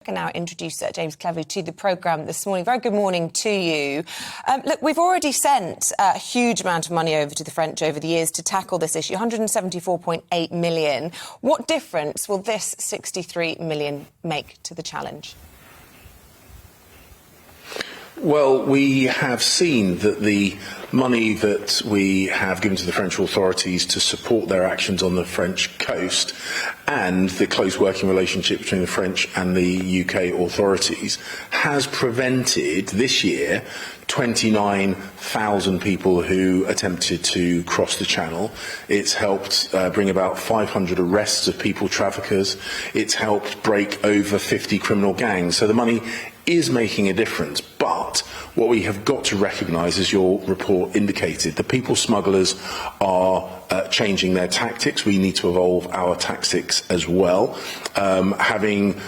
I can now introduce James Cleverly to the programme this morning. Very good morning to you. Look, we've already sent a huge amount of money over to the French over the years to tackle this issue, 174.8 million. What difference will this 63 million make to the challenge? Well, we have seen that the money that we have given to the French authorities to support their actions on the French coast and the close working relationship between the French and the UK authorities has prevented this year 29,000 people who attempted to cross the Channel. It's helped bring about 500 arrests of people traffickers. It's helped break over 50 criminal gangs. So the money is making a difference. But what we have got to recognise, as your report indicated, the people smugglers are changing their tactics. We need to evolve our tactics as well. Having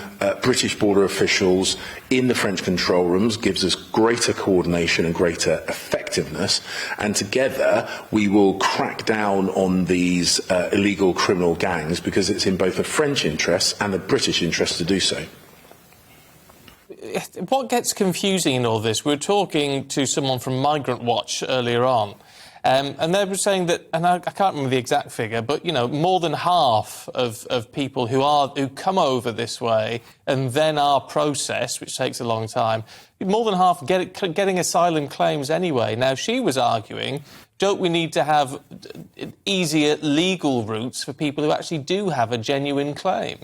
British border officials in the French control rooms gives us greater coordination and greater effectiveness, and together we will crack down on these illegal criminal gangs, because it's in both the French interest and the British interest to do so. What gets confusing in all this, we were talking to someone from Migrant Watch earlier on, and they were saying that, and I can't remember the exact figure, but, you know, more than half of people who come over this way and then are processed, which takes a long time, more than half getting asylum claims anyway. Now, she was arguing, don't we need to have easier legal routes for people who actually do have a genuine claim?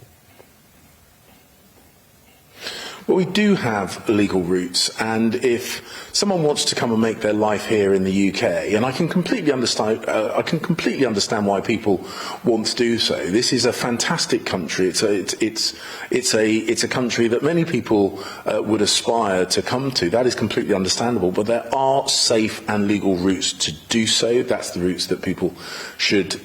Well, we do have legal routes, and if someone wants to come and make their life here in the UK, and I can completely understand why people want to do so. This is a fantastic country. It's a country that many people would aspire to come to. That is completely understandable. But there are safe and legal routes to do so. That's the routes that people should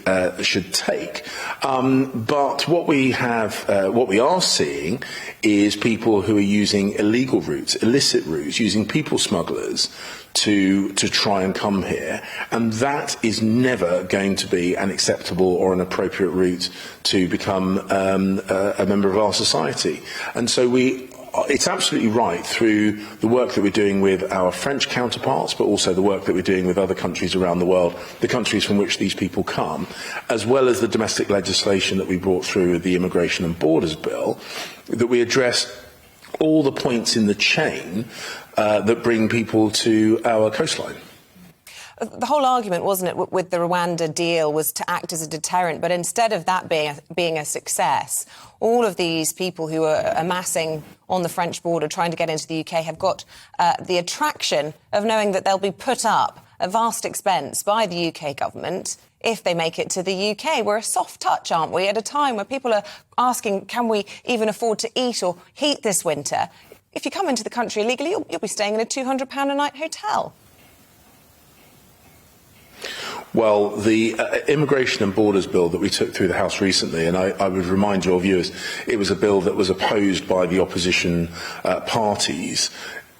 take. But what we are seeing is people who are using illegal routes, illicit routes, using people smugglers to try and come here, and that is never going to be an acceptable or an appropriate route to become a member of our society. And so it's absolutely right, through the work that we're doing with our French counterparts, but also the work that we're doing with other countries around the world, the countries from which these people come, as well as the domestic legislation that we brought through with the Immigration and Borders Bill, that we address all the points in the chain that bring people to our coastline. The whole argument, wasn't it, with the Rwanda deal, was to act as a deterrent, but instead of that being a success, all of these people who are amassing on the French border trying to get into the UK have got the attraction of knowing that they'll be put up at vast expense by the UK government if they make it to the UK. We're a soft touch, aren't we, at a time where people are asking, can we even afford to eat or heat this winter? If you come into the country illegally, you'll be staying in a £200 a night hotel. Well, the Immigration and Borders Bill that we took through the House recently, and I would remind your viewers, it was a bill that was opposed by the opposition parties.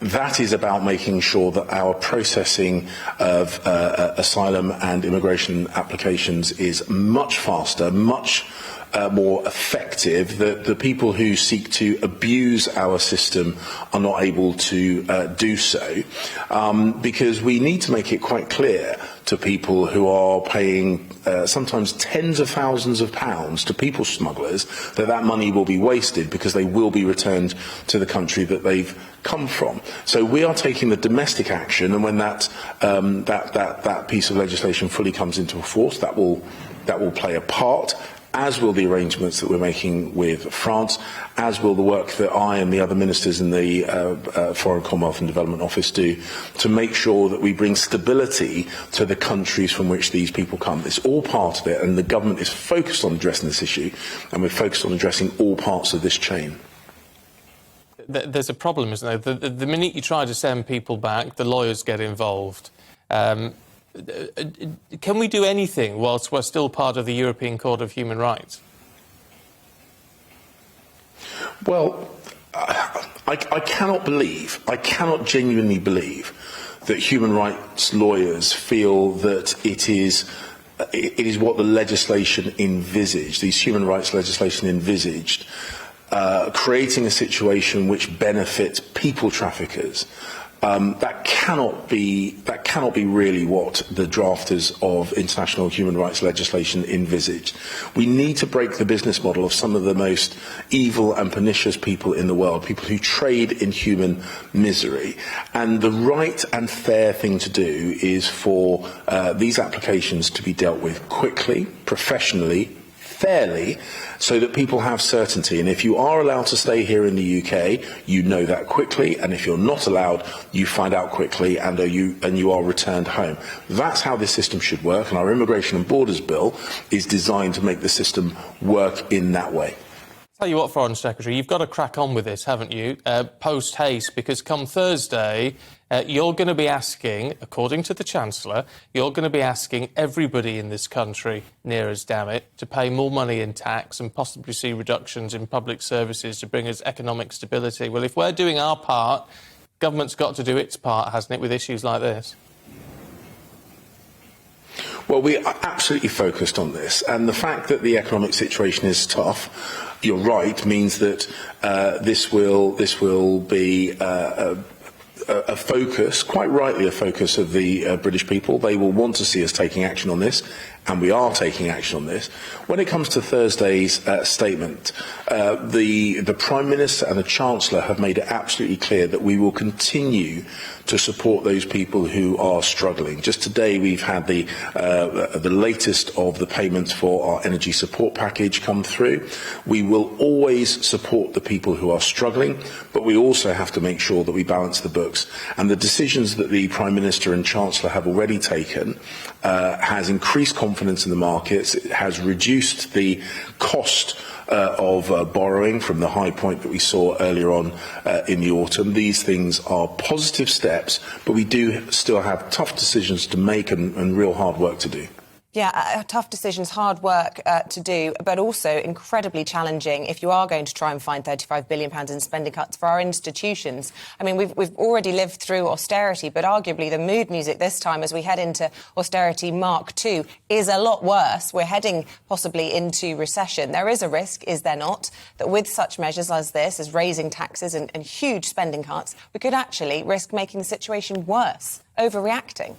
That is about making sure that our processing of asylum and immigration applications is much faster, much more effective, that the people who seek to abuse our system are not able to do so, because we need to make it quite clear to people who are paying sometimes tens of thousands of pounds to people smugglers that money will be wasted, because they will be returned to the country that they've come from. So we are taking the domestic action, and when that piece of legislation fully comes into force, that will play a part, as will the arrangements that we're making with France, as will the work that I and the other ministers in the Foreign, Commonwealth and Development Office do to make sure that we bring stability to the countries from which these people come. It's all part of it, and the government is focused on addressing this issue, and we're focused on addressing all parts of this chain. There's a problem, isn't there? The minute you try to send people back, the lawyers get involved. Can we do anything whilst we're still part of the European Court of Human Rights? Well, I cannot genuinely believe that human rights lawyers feel that it is what the legislation envisaged, these human rights legislation envisaged, creating a situation which benefits people traffickers. That cannot be really what the drafters of international human rights legislation envisage. We need to break the business model of some of the most evil and pernicious people in the world, people who trade in human misery. And the right and fair thing to do is for these applications to be dealt with quickly, professionally, fairly, so that people have certainty. And if you are allowed to stay here in the UK, you know that quickly, and if you're not allowed, you find out quickly and you are returned home. That's how this system should work, and our Immigration and Borders Bill is designed to make the system work in that way. Tell you what, Foreign Secretary, you've got to crack on with this, haven't you, post-haste, because come Thursday, you're going to be asking, according to the Chancellor, you're going to be asking everybody in this country, near us, damn it, to pay more money in tax and possibly see reductions in public services to bring us economic stability. Well, if we're doing our part, government's got to do its part, hasn't it, with issues like this? Well, we are absolutely focused on this, and the fact that the economic situation is tough, you're right, means that this will be a focus, quite rightly a focus of the British people. They will want to see us taking action on this, and we are taking action on this. When it comes to Thursday's statement, the Prime Minister and the Chancellor have made it absolutely clear that we will continue to support those people who are struggling. Just today we've had the latest of the payments for our energy support package come through. We will always support the people who are struggling, but we also have to make sure that we balance the books. And the decisions that the Prime Minister and Chancellor have already taken has increased confidence in the markets. It has reduced the cost of borrowing from the high point that we saw earlier on in the autumn. These things are positive steps, but we do still have tough decisions to make and real hard work to do. Yeah, tough decisions, hard work to do, but also incredibly challenging if you are going to try and find £35 billion in spending cuts for our institutions. I mean, we've already lived through austerity, but arguably the mood music this time as we head into austerity Mark II is a lot worse. We're heading possibly into recession. There is a risk, is there not, that with such measures as this, as raising taxes and huge spending cuts, we could actually risk making the situation worse, overreacting.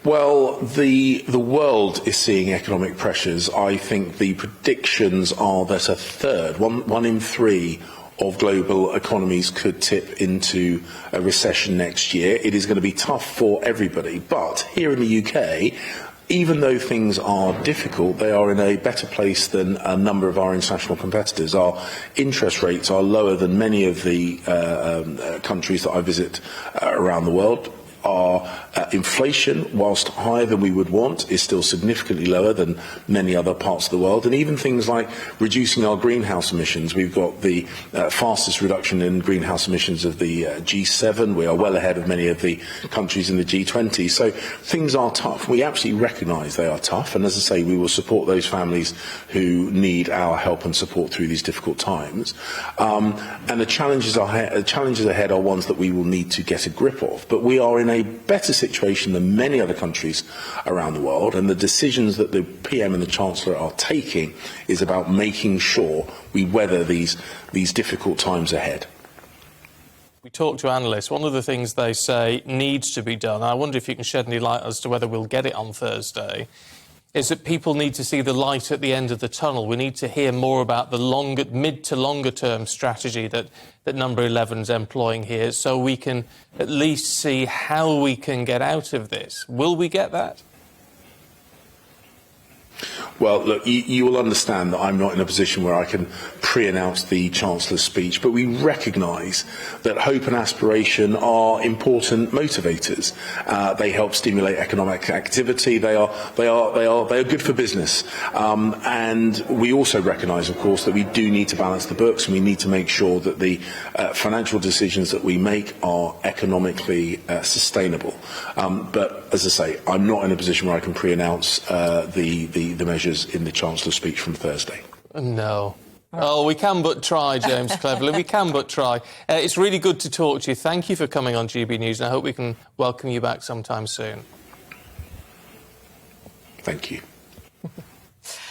Well, the world is seeing economic pressures. I think the predictions are that a third, one in three of global economies could tip into a recession next year. It is going to be tough for everybody. But here in the UK, even though things are difficult, they are in a better place than a number of our international competitors. Our interest rates are lower than many of the countries that I visit around the world. Our inflation, whilst higher than we would want, is still significantly lower than many other parts of the world. And even things like reducing our greenhouse emissions. We've got the fastest reduction in greenhouse emissions of the G7. We are well ahead of many of the countries in the G20. So things are tough. We absolutely recognise they are tough. And as I say, we will support those families who need our help and support through these difficult times. And the challenges ahead are ones that we will need to get a grip of. But we are in a better situation than many other countries around the world, and the decisions that the PM and the Chancellor are taking is about making sure we weather these difficult times ahead. We talk to analysts. One of the things they say needs to be done, I wonder if you can shed any light as to whether we'll get it on Thursday, is that people need to see the light at the end of the tunnel. We need to hear more about the mid to longer term strategy that Number 11's employing here, so we can at least see how we can get out of this. Will we get that? Well, look, you will understand that I'm not in a position where I can pre-announce the Chancellor's speech, but we recognise that hope and aspiration are important motivators. They help stimulate economic activity. They are good for business. And we also recognise, of course, that we do need to balance the books, and we need to make sure that the financial decisions that we make are economically sustainable. But as I say, I'm not in a position where I can pre-announce the measures in the Chancellor's speech from Thursday. No. Oh, we can but try, James Cleverly. We can but try. It's really good to talk to you. Thank you for coming on GB News, and I hope we can welcome you back sometime soon. Thank you.